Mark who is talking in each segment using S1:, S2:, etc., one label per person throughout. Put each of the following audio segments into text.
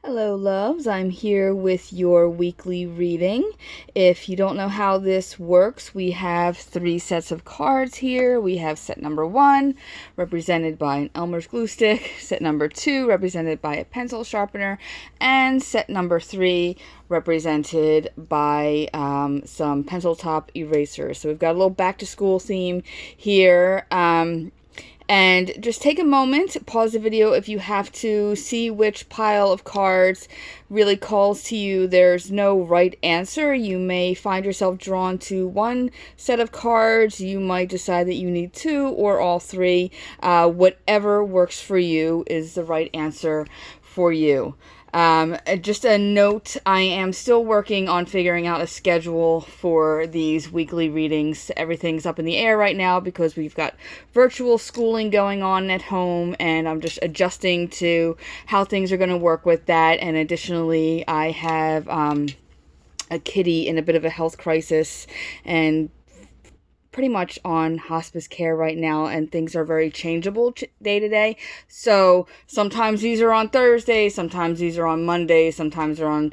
S1: Hello, loves. I'm here with your weekly reading. If you don't know how this works, we have 3 sets of cards here. We have set number 1, represented by an Elmer's glue stick, set number 2, represented by a pencil sharpener, and set number 3, represented by some pencil top erasers. So we've got a little back to school theme here. And just take a moment, pause the video if you have to, see which pile of cards really calls to you. There's no right answer. You may find yourself drawn to one set of cards. You might decide that you need 2 or all 3. Whatever works for you is the right answer for you. Just a note, I am still working on figuring out a schedule for these weekly readings. Everything's up in the air right now because we've got virtual schooling going on at home, and I'm just adjusting to how things are going to work with that. And additionally, I have a kitty in a bit of a health crisis and pretty much on hospice care right now, and things are very changeable day to day. So sometimes these are on Thursday, sometimes these are on Monday, sometimes they're on,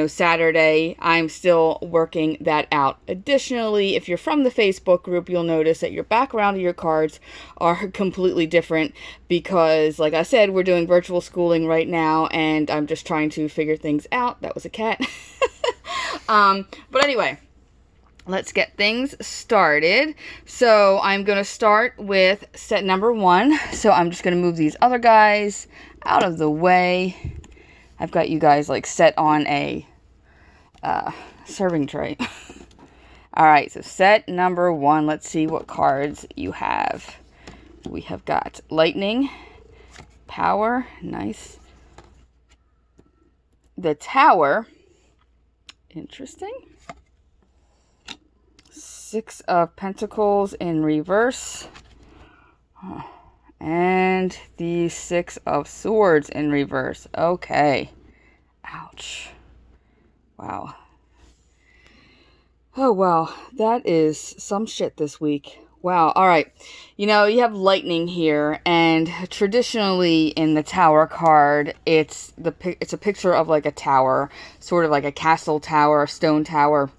S1: Saturday. I'm still working that out. Additionally, if you're from the Facebook group, you'll notice that your background of your cards are completely different because, like I said, we're doing virtual schooling right now, and I'm just trying to figure things out. That was a cat. But anyway, let's get things started. So I'm going to start with set number 1. So I'm just going to move these other guys out of the way. I've got you guys set on a serving tray. All right, so set number 1. Let's see what cards you have. We have got lightning, power, nice. The tower, interesting. 6 of Pentacles in reverse. And the 6 of Swords in reverse. Okay. Ouch. Wow. Oh, wow. That is some shit this week. Wow. All right. You have lightning here, and traditionally in the Tower card, it's a picture of a tower, sort of like a castle tower, a stone tower,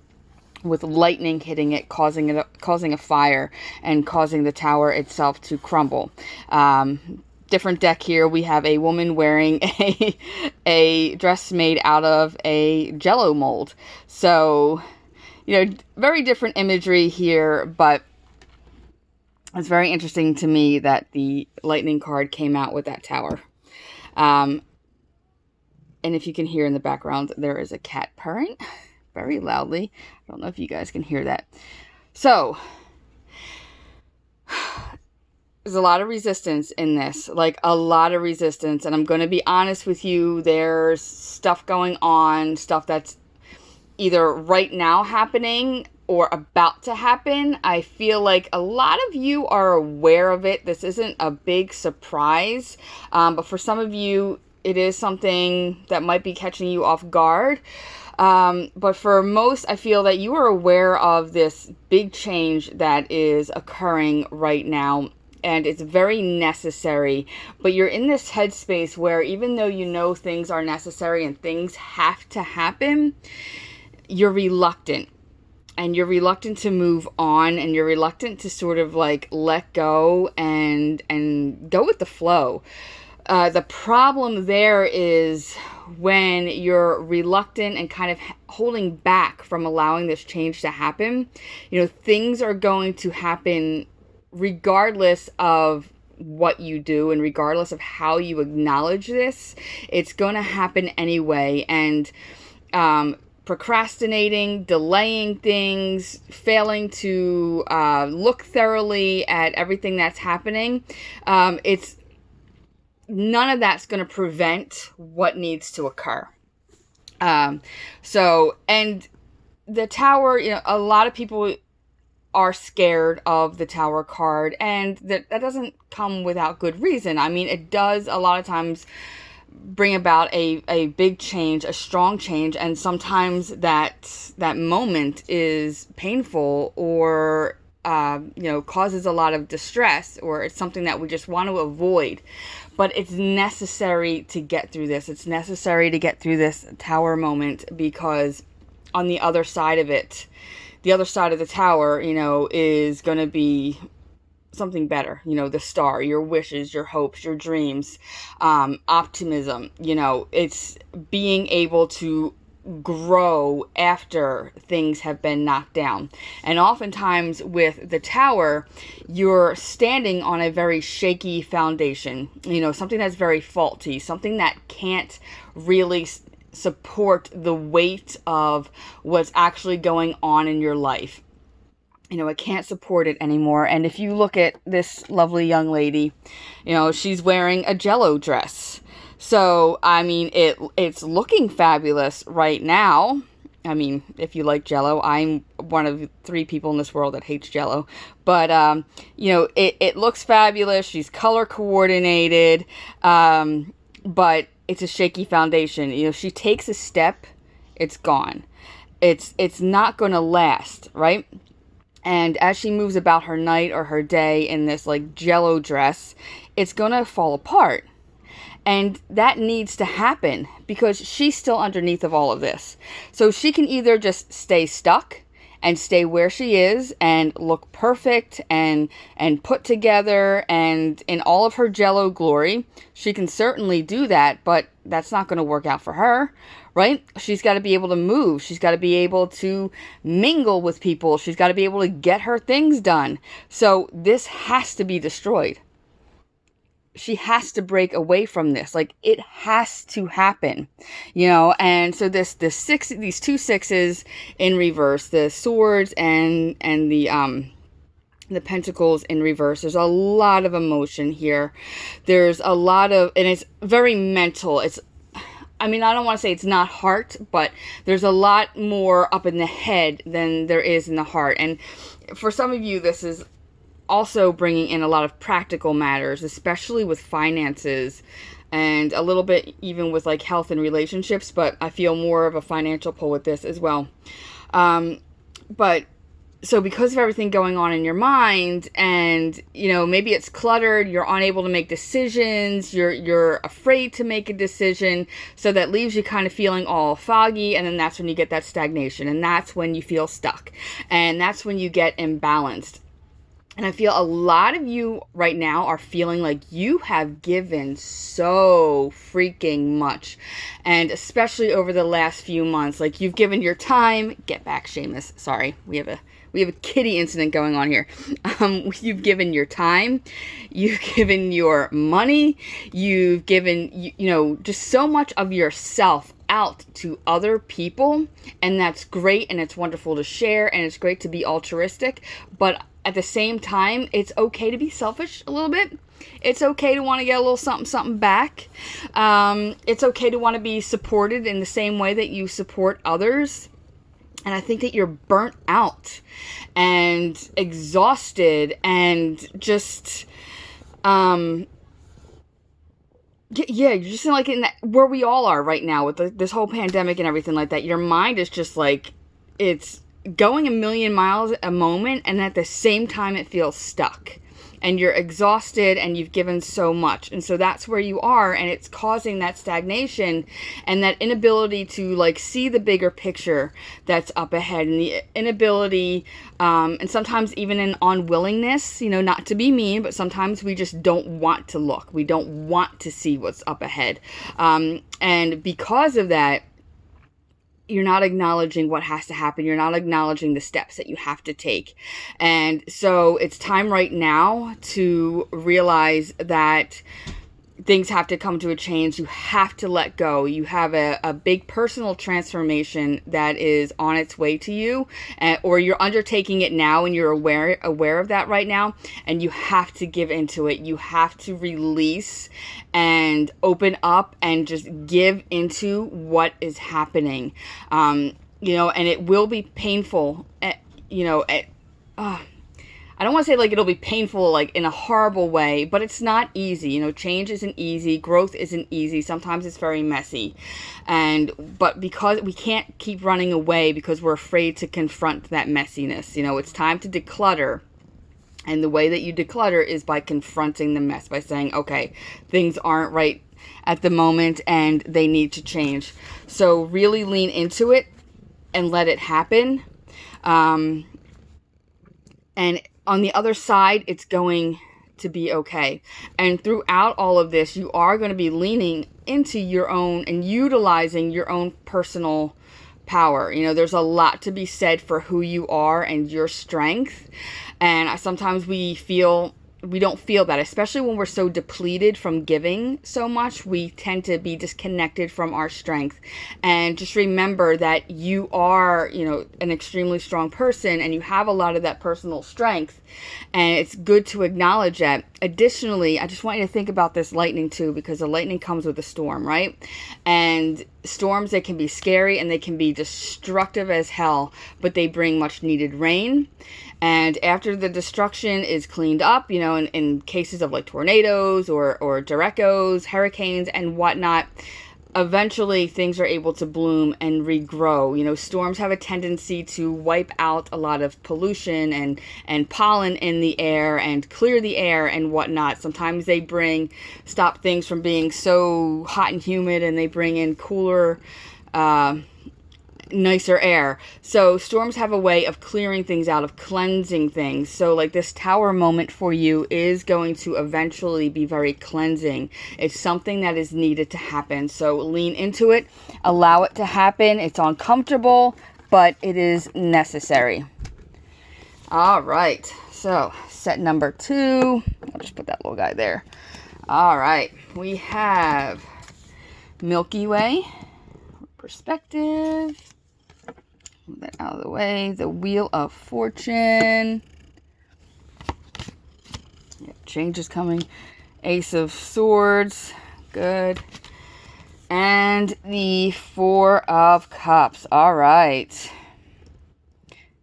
S1: with lightning hitting it, causing a fire and causing the tower itself to crumble. Different deck here. We have a woman wearing a dress made out of a Jello mold. So, very different imagery here, but it's very interesting to me that the lightning card came out with that tower. And if you can hear in the background, there is a cat purring very loudly. I don't know if you guys can hear that. So, there's a lot of resistance in this, a lot of resistance. And I'm going to be honest with you, there's stuff going on, stuff that's either right now happening or about to happen. I feel like a lot of you are aware of it. This isn't a big surprise, but for some of you, it is something that might be catching you off guard. But for most, I feel that you are aware of this big change that is occurring right now, and it's very necessary. But you're in this headspace where even though things are necessary and things have to happen, you're reluctant. And you're reluctant to move on, and you're reluctant to sort of let go and go with the flow. The problem there is when you're reluctant and kind of holding back from allowing this change to happen, things are going to happen regardless of what you do and regardless of how you acknowledge this. It's going to happen anyway. And procrastinating, delaying things, failing to look thoroughly at everything that's happening, none of that's going to prevent what needs to occur. And the tower, a lot of people are scared of the tower card, and that doesn't come without good reason. I mean, it does a lot of times bring about a big change, a strong change, and sometimes that moment is painful or causes a lot of distress, or it's something that we just want to avoid. but it's necessary to get through this. It's necessary to get through this tower moment, because on the other side of it, the other side of the tower, is going to be something better. The star, your wishes, your hopes, your dreams, optimism. It's being able to grow after things have been knocked down. And oftentimes with the tower, you're standing on a very shaky foundation, something that's very faulty, something that can't really support the weight of what's actually going on in your life. It can't support it anymore. And if you look at this lovely young lady, she's wearing a Jell-O dress. So, it's looking fabulous right now. If you like Jell-O, I'm one of 3 people in this world that hates Jell-O. But, it looks fabulous. She's color coordinated. But it's a shaky foundation. If she takes a step, it's gone. It's not going to last, right? And as she moves about her night or her day in this like Jell-O dress, it's going to fall apart. And that needs to happen because she's still underneath of all of this. So she can either just stay stuck and stay where she is and look perfect and put together and in all of her Jell-O glory. She can certainly do that, but that's not going to work out for her, right? She's got to be able to move. She's got to be able to mingle with people. She's got to be able to get her things done. So this has to be destroyed. She has to break away from this. Like, it has to happen, and so these 2 6s in reverse, the swords and the pentacles in reverse. There's a lot of emotion here. There's a lot of, and it's very mental. I don't want to say it's not heart, but there's a lot more up in the head than there is in the heart. And for some of you, this is also bringing in a lot of practical matters, especially with finances and a little bit even with like health and relationships, but I feel more of a financial pull with this as well. But so because of everything going on in your mind and, maybe it's cluttered, you're unable to make decisions, you're afraid to make a decision. So that leaves you kind of feeling all foggy. And then that's when you get that stagnation, and that's when you feel stuck, and that's when you get imbalanced. And I feel a lot of you right now are feeling like you have given so freaking much. And especially over the last few months, like you've given your time. Get back, Seamus. Sorry, we have a kitty incident going on here. You've given your time. You've given your money. You've given, just so much of yourself out to other people. And that's great. And it's wonderful to share. And it's great to be altruistic. But at the same time, it's okay to be selfish a little bit. It's okay to want to get a little something back. It's okay to want to be supported in the same way that you support others. And I think that you're burnt out and exhausted and just, you're just like in that, where we all are right now with this whole pandemic and everything like that. Your mind is just like, it's going a million miles a moment, and at the same time it feels stuck and you're exhausted and you've given so much. And so that's where you are, and it's causing that stagnation and that inability to like see the bigger picture that's up ahead, and the inability and sometimes even an unwillingness, not to be mean, but sometimes we just don't want to look. We don't want to see what's up ahead. And because of that, you're not acknowledging what has to happen. You're not acknowledging the steps that you have to take. And so it's time right now to realize that things have to come to a change. You have to let go. You have a big personal transformation that is on its way to you, or you're undertaking it now and you're aware of that right now, and you have to give into it. You have to release and open up and just give into what is happening. And it will be painful, I don't want to say like it'll be painful like in a horrible way, but it's not easy. Change isn't easy. Growth isn't easy. Sometimes it's very messy. But because we can't keep running away because we're afraid to confront that messiness, it's time to declutter. And the way that you declutter is by confronting the mess, by saying, okay, things aren't right at the moment and they need to change. So really lean into it and let it happen. And on the other side, it's going to be okay. And throughout all of this, you are going to be leaning into your own and utilizing your own personal power. You know, there's a lot to be said for who you are and your strength. And sometimes we don't feel that, especially when we're so depleted from giving so much. We tend to be disconnected from our strength. And just remember that you are, you know, an extremely strong person and you have a lot of that personal strength. And it's good to acknowledge that. Additionally, I just want you to think about this lightning too, because the lightning comes with a storm, right? And storms, they can be scary and they can be destructive as hell, but they bring much needed rain. And after the destruction is cleaned up, you know, in cases of like tornadoes or derechoes, hurricanes and whatnot, eventually things are able to bloom and regrow. You know, storms have a tendency to wipe out a lot of pollution and pollen in the air and clear the air and whatnot. Sometimes they stop things from being so hot and humid, and they bring in cooler, nicer air. So storms have a way of clearing things out, of cleansing things. So like this tower moment for you is going to eventually be very cleansing. It's something that is needed to happen. So lean into it, allow it to happen. It's uncomfortable, but it is necessary. All right. So set number 2. I'll just put that little guy there. All right. We have Milky Way, perspective. Move that out of the way. The Wheel of Fortune. Yep, change is coming. Ace of Swords. Good. And the 4 of Cups. All right.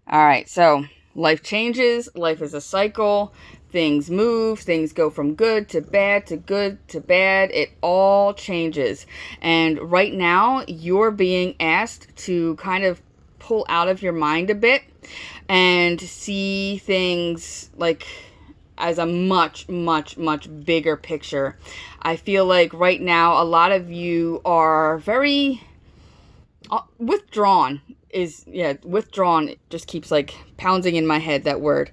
S1: All right. So life changes. Life is a cycle. Things move. Things go from good to bad to good to bad. It all changes. And right now, you're being asked to kind of pull out of your mind a bit and see things like as a much, much, much bigger picture. I feel like right now a lot of you are very withdrawn. Withdrawn. It just keeps like pounding in my head, that word.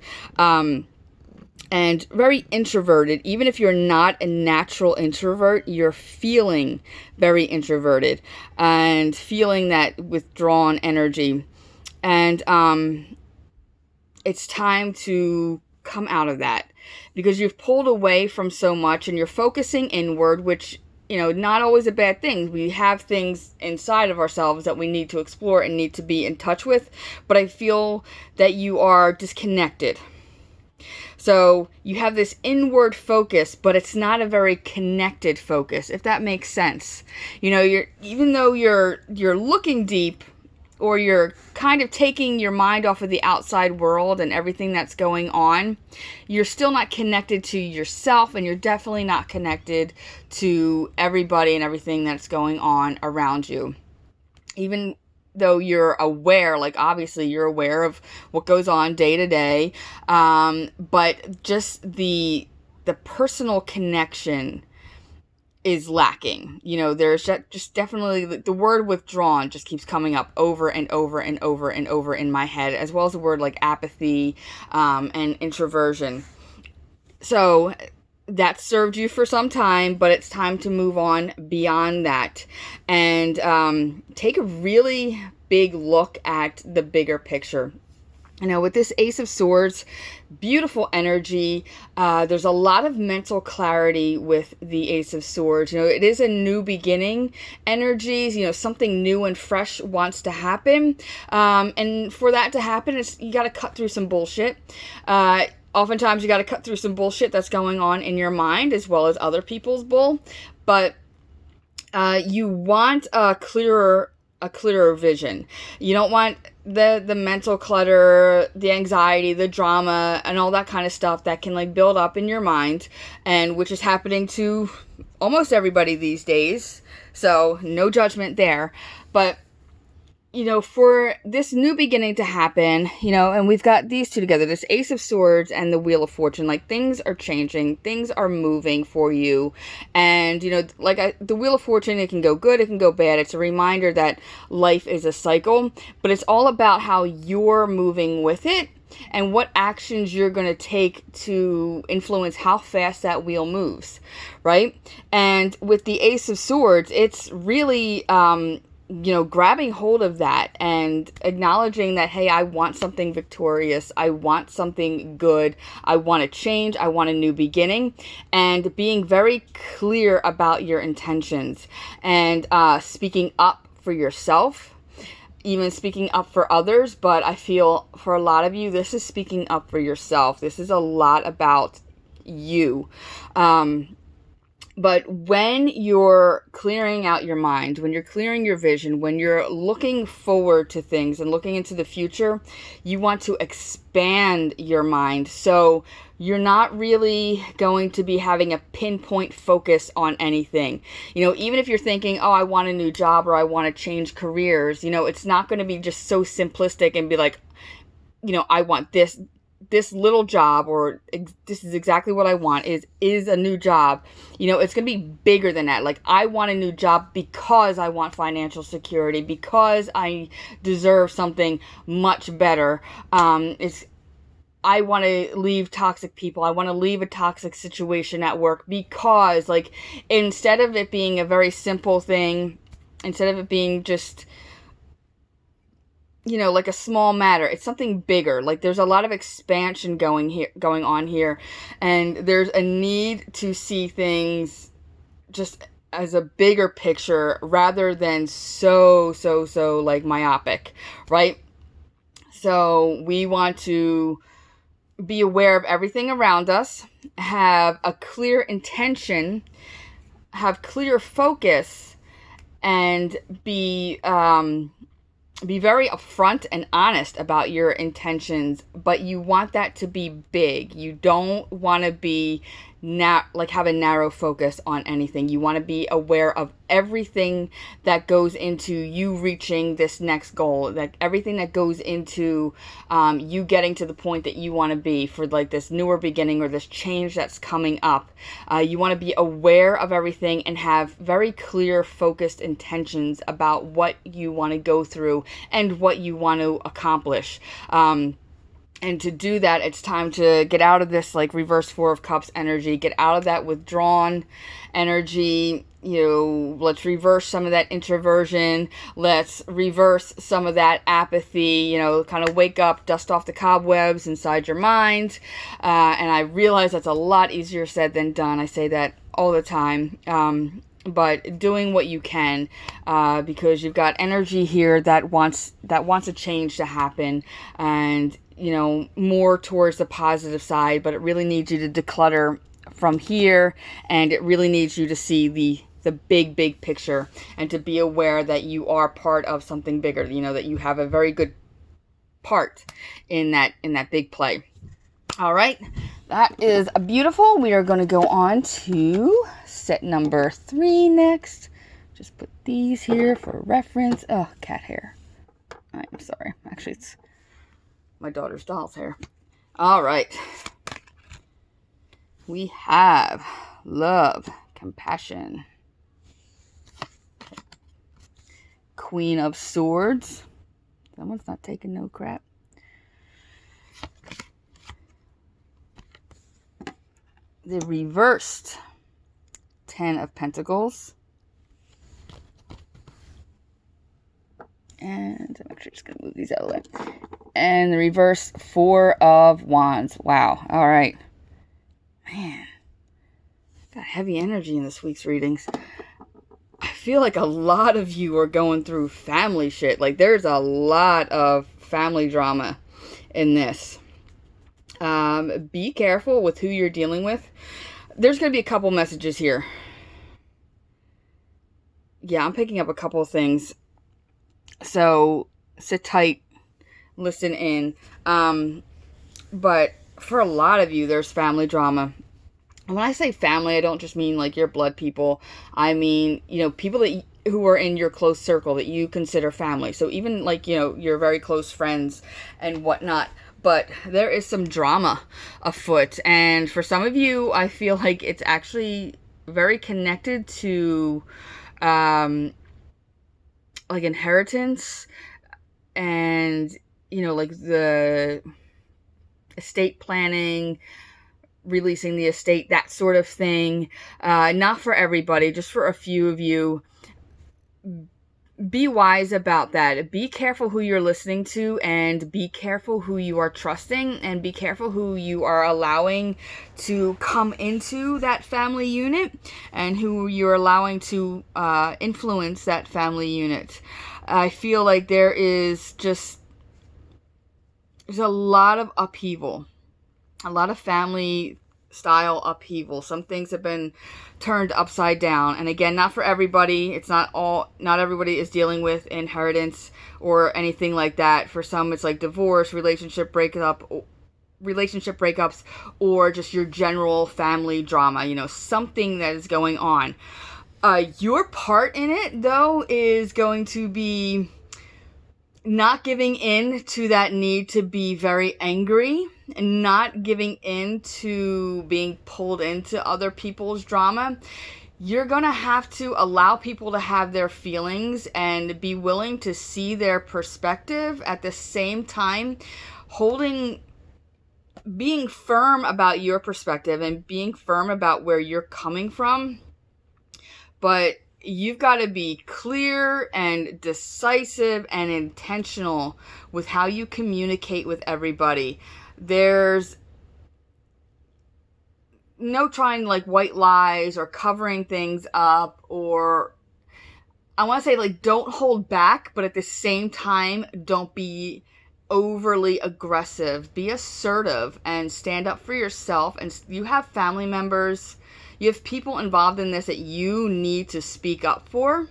S1: And very introverted. Even if you're not a natural introvert, you're feeling very introverted and feeling that withdrawn energy. And it's time to come out of that, because you've pulled away from so much and you're focusing inward, which, you know, not always a bad thing. We have things inside of ourselves that we need to explore and need to be in touch with. But I feel that you are disconnected. So you have this inward focus, but it's not a very connected focus, if that makes sense. You know, even though you're looking deep, or you're kind of taking your mind off of the outside world and everything that's going on, you're still not connected to yourself, and you're definitely not connected to everybody and everything that's going on around you. Even though you're aware, like obviously you're aware of what goes on day to day, but just the personal connection is lacking. You know, there's just definitely the word withdrawn just keeps coming up over and over and over and over in my head, as well as the word like apathy and introversion. So that served you for some time, but it's time to move on beyond that and take a really big look at the bigger picture. You know, with this Ace of Swords, beautiful energy. There's a lot of mental clarity with the Ace of Swords. You know, it is a new beginning energies. You know, something new and fresh wants to happen. And for that to happen, you got to cut through some bullshit. Oftentimes, you got to cut through some bullshit that's going on in your mind, as well as other people's bull. But you want a clearer vision. You don't want the mental clutter, the anxiety, the drama, and all that kind of stuff that can like build up in your mind, and which is happening to almost everybody these days. So no judgment there. But for this new beginning to happen, and we've got these two together, this Ace of Swords and the Wheel of Fortune, like things are changing, things are moving for you. And, the Wheel of Fortune, it can go good, it can go bad. It's a reminder that life is a cycle, but it's all about how you're moving with it and what actions you're going to take to influence how fast that wheel moves, right? And with the Ace of Swords, it's really, grabbing hold of that and acknowledging that, hey, I want something victorious. I want something good. I want a change. I want a new beginning. And being very clear about your intentions and speaking up for yourself, even speaking up for others. But I feel for a lot of you, this is speaking up for yourself. This is a lot about you. But when you're clearing out your mind, when you're clearing your vision, when you're looking forward to things and looking into the future, you want to expand your mind. So you're not really going to be having a pinpoint focus on anything. Even if you're thinking, oh, I want a new job or I want to change careers, it's not going to be just so simplistic and be like, I want this little job, or this is exactly what I want is a new job. It's going to be bigger than that. Like, I want a new job because I want financial security, because I deserve something much better. I want to leave toxic people. I want to leave a toxic situation at work because, like, instead of it being a very simple thing, instead of it being just, like a small matter, it's something bigger. Like, there's a lot of expansion going on here, and there's a need to see things just as a bigger picture rather than so like myopic, right? So we want to be aware of everything around us, have a clear intention, have clear focus, and be very upfront and honest about your intentions, but you want that to be big. You don't want to be have a narrow focus on anything. You want to be aware of everything that goes into you reaching this next goal, like everything that goes into you getting to the point that you want to be for, like, this newer beginning or this change that's coming up. You want to be aware of everything and have very clear, focused intentions about what you want to go through and what you want to accomplish. And to do that, it's time to get out of this, like, reverse Four of Cups energy, get out of that withdrawn energy. Let's reverse some of that introversion. Let's reverse some of that apathy, kind of wake up, dust off the cobwebs inside your mind. And I realize that's a lot easier said than done. I say that all the time. But doing what you can, because you've got energy here that wants a change to happen, and more towards the positive side, but it really needs you to declutter from here, and it really needs you to see the big picture, and to be aware that you are part of something bigger, that you have a very good part in that big play. All right, that is beautiful. We are going to go on to set number 3 next. Just put these here for reference. Oh, cat hair. I'm sorry. Actually, it's my daughter's doll's hair. All right. We have love, compassion, Queen of Swords. Someone's not taking no crap. The reversed Ten of Pentacles. And I'm actually just going to move these out of the way. And the reverse Four of Wands. Wow. All right. Man. Got heavy energy in this week's readings. I feel like a lot of you are going through family shit. Like, there's a lot of family drama in this. Be careful with who you're dealing with. There's going to be a couple messages here. Yeah, I'm picking up a couple of things. So sit tight, listen in. But for a lot of you, there's family drama. And when I say family, I don't just mean like your blood people. I mean, people that who are in your close circle that you consider family. So even like, your very close friends and whatnot. But there is some drama afoot. And for some of you, I feel like it's actually very connected to like inheritance and, like the estate planning, releasing the estate, that sort of thing. Not for everybody, just for a few of you. Be wise about that. Be careful who you're listening to, and be careful who you are trusting, and be careful who you are allowing to come into that family unit, and who you're allowing to influence that family unit. I feel like there's a lot of upheaval, a lot of family style upheaval. Some things have been turned upside down. And again, not for everybody. It's not everybody is dealing with inheritance or anything like that. For some, it's like divorce, relationship breakups, or just your general family drama, something that is going on. Your part in it, though, is going to be not giving in to that need to be very angry, and not giving in to being pulled into other people's drama. You're going to have to allow people to have their feelings and be willing to see their perspective, at the same time being firm about your perspective and being firm about where you're coming from. But you've got to be clear and decisive and intentional with how you communicate with everybody. There's no trying like white lies or covering things up, or I want to say like don't hold back, but at the same time don't be overly aggressive. Be assertive and stand up for yourself. And you have family members, you have people involved in this that you need to speak up for,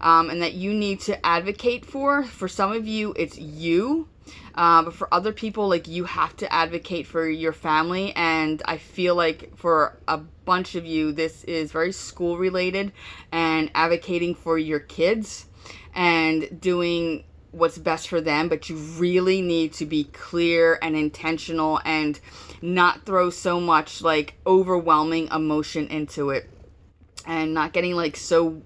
S1: and that you need to advocate for. For some of you, it's you. But for other people, like, you have to advocate for your family. And I feel like for a bunch of you, this is very school related, and advocating for your kids and doing what's best for them. But you really need to be clear and intentional, and not throw so much like overwhelming emotion into it, and not getting like so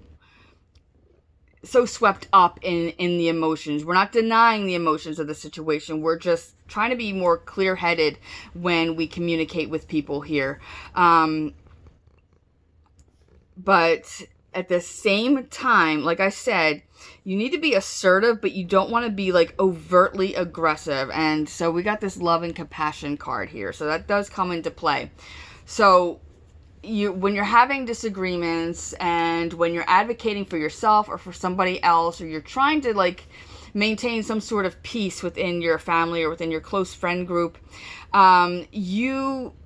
S1: swept up in the emotions. We're not denying the emotions of the situation. We're just trying to be more clear-headed when we communicate with people here. But at the same time, like I said, you need to be assertive, but you don't want to be like overtly aggressive. And so we got this love and compassion card here. So that does come into play. So when you're having disagreements, and when you're advocating for yourself or for somebody else, or you're trying to like maintain some sort of peace within your family or within your close friend group, it's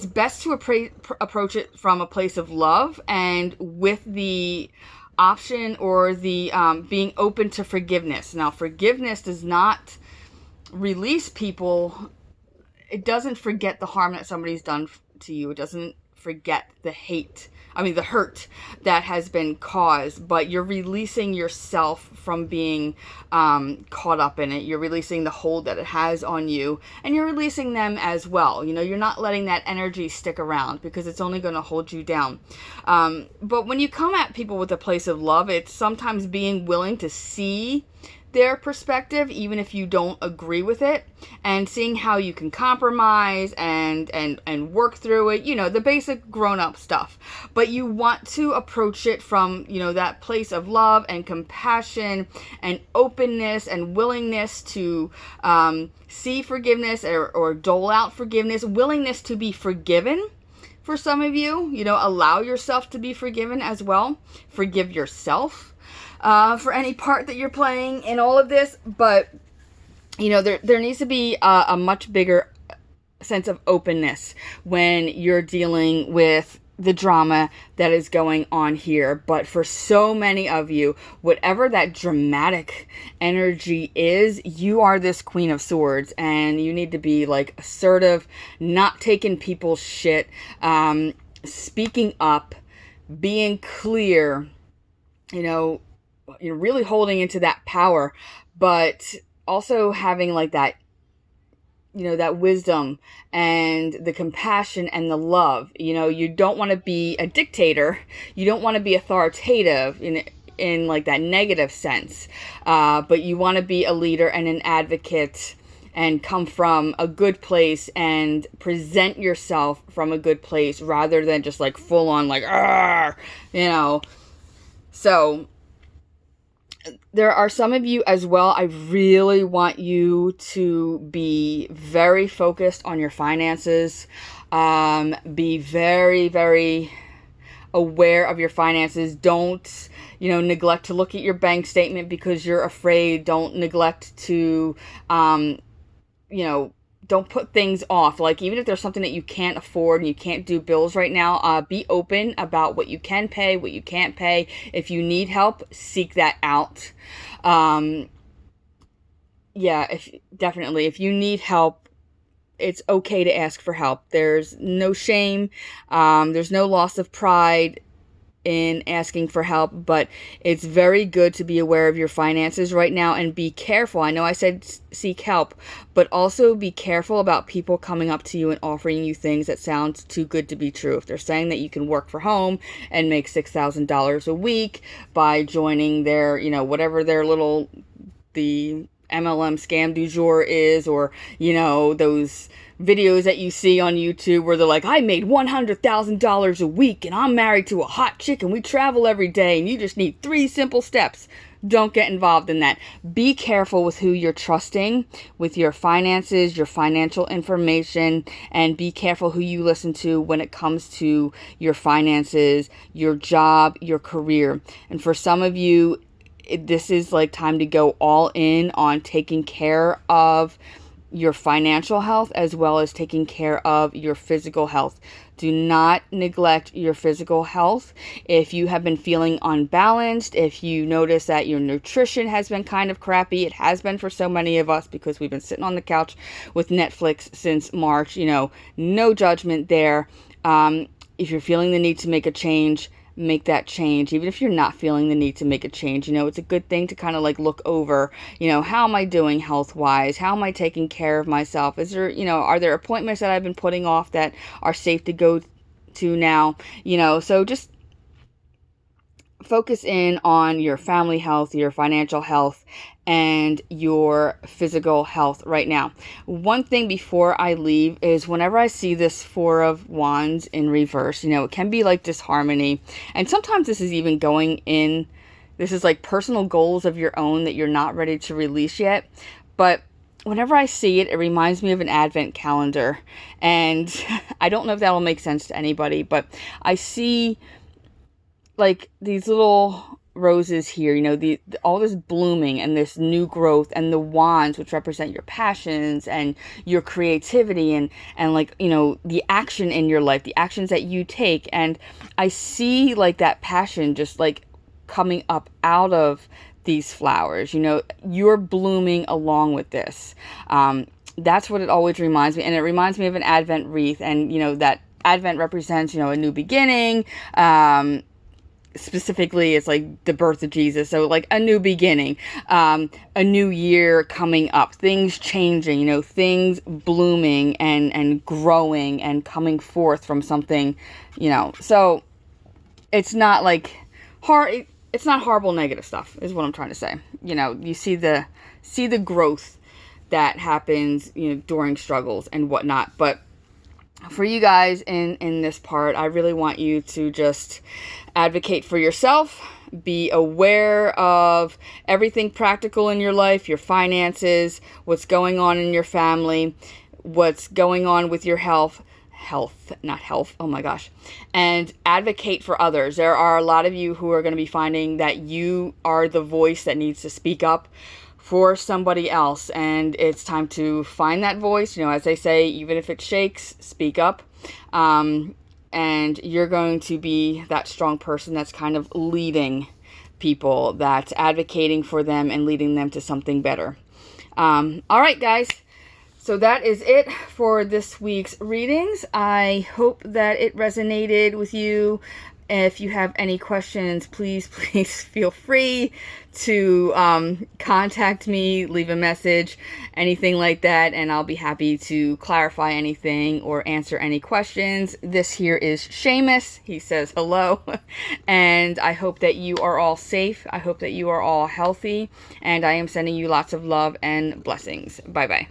S1: best to approach it from a place of love, and with the option or the being open to forgiveness. Now, forgiveness does not release people. It doesn't forget the harm that somebody's done to you. It doesn't forget the hurt that has been caused, but you're releasing yourself from being caught up in it. You're releasing the hold that it has on you, and you're releasing them as well. You're not letting that energy stick around, because it's only going to hold you down. But when you come at people with a place of love, it's sometimes being willing to see their perspective, even if you don't agree with it, and seeing how you can compromise and work through it, the basic grown-up stuff. But you want to approach it from, that place of love and compassion and openness and willingness to see forgiveness or dole out forgiveness, willingness to be forgiven. For some of you, allow yourself to be forgiven as well. Forgive yourself for any part that you're playing in all of this. But there needs to be a much bigger sense of openness when you're dealing with the drama that is going on here. But for so many of you, whatever that dramatic energy is, you are this Queen of Swords, and you need to be like assertive, not taking people's shit, speaking up, being clear, you know, really holding into that power, but also having like that, that wisdom and the compassion and the love. You don't want to be a dictator. You don't want to be authoritative in like that negative sense. But you want to be a leader and an advocate and come from a good place and present yourself from a good place rather than just like full on like, So there are some of you as well. I really want you to be very focused on your finances. Be very, very aware of your finances. Don't, neglect to look at your bank statement because you're afraid. Don't neglect to, don't put things off. Like, even if there's something that you can't afford and you can't do bills right now, be open about what you can pay, what you can't pay. If you need help, seek that out. If you need help, it's okay to ask for help. There's no shame. There's no loss of pride in asking for help, but it's very good to be aware of your finances right now and be careful. I know I said seek help, but also be careful about people coming up to you and offering you things that sound too good to be true. If they're saying that you can work from home and make $6,000 a week by joining their, whatever their the MLM scam du jour is, or, those videos that you see on YouTube where they're like, I made $100,000 a week and I'm married to a hot chick and we travel every day and you just need 3 simple steps. Don't get involved in that. Be careful with who you're trusting with your finances, your financial information, and be careful who you listen to when it comes to your finances, your job, your career. And for some of you, this is like time to go all in on taking care of your financial health as well as taking care of your physical health. Do not neglect your physical health. If you have been feeling unbalanced, if you notice that your nutrition has been kind of crappy, it has been for so many of us because we've been sitting on the couch with Netflix since March, no judgment there. If you're feeling the need to make a change, make that change. Even if you're not feeling the need to make a change, it's a good thing to kind of like look over, how am I doing health wise? How am I taking care of myself? Is there, are there appointments that I've been putting off that are safe to go to now? So just focus in on your family health, your financial health, and your physical health right now. One thing before I leave is whenever I see this 4 of Wands in reverse, it can be like disharmony. And sometimes this is even this is like personal goals of your own that you're not ready to release yet. But whenever I see it, it reminds me of an advent calendar. And I don't know if that'll make sense to anybody, but I see like these little roses here, all this blooming and this new growth, and the wands, which represent your passions and your creativity and like, the action in your life, the actions that you take. And I see like that passion just like coming up out of these flowers, you're blooming along with this. That's what it always reminds me. And it reminds me of an Advent wreath, and, that Advent represents, a new beginning. Specifically, it's like the birth of Jesus, so like a new beginning, a new year coming up, things changing, things blooming and growing and coming forth from something, so it's not like it's not horrible negative stuff is what I'm trying to say. You see the growth that happens, during struggles and whatnot. But for you guys in this part, I really want you to just advocate for yourself. Be aware of everything practical in your life, your finances, what's going on in your family, what's going on with your health, oh my gosh, and advocate for others. There are a lot of you who are going to be finding that you are the voice that needs to speak up for somebody else, and it's time to find that voice. As they say, even if it shakes, speak up. And you're going to be that strong person that's kind of leading people, that's advocating for them and leading them to something better. All right, guys. So that is it for this week's readings. I hope that it resonated with you If you have any questions, please feel free to contact me, leave a message, anything like that, and I'll be happy to clarify anything or answer any questions. This here is Seamus. He says hello, and I hope that you are all safe. I hope that you are all healthy, and I am sending you lots of love and blessings. Bye-bye.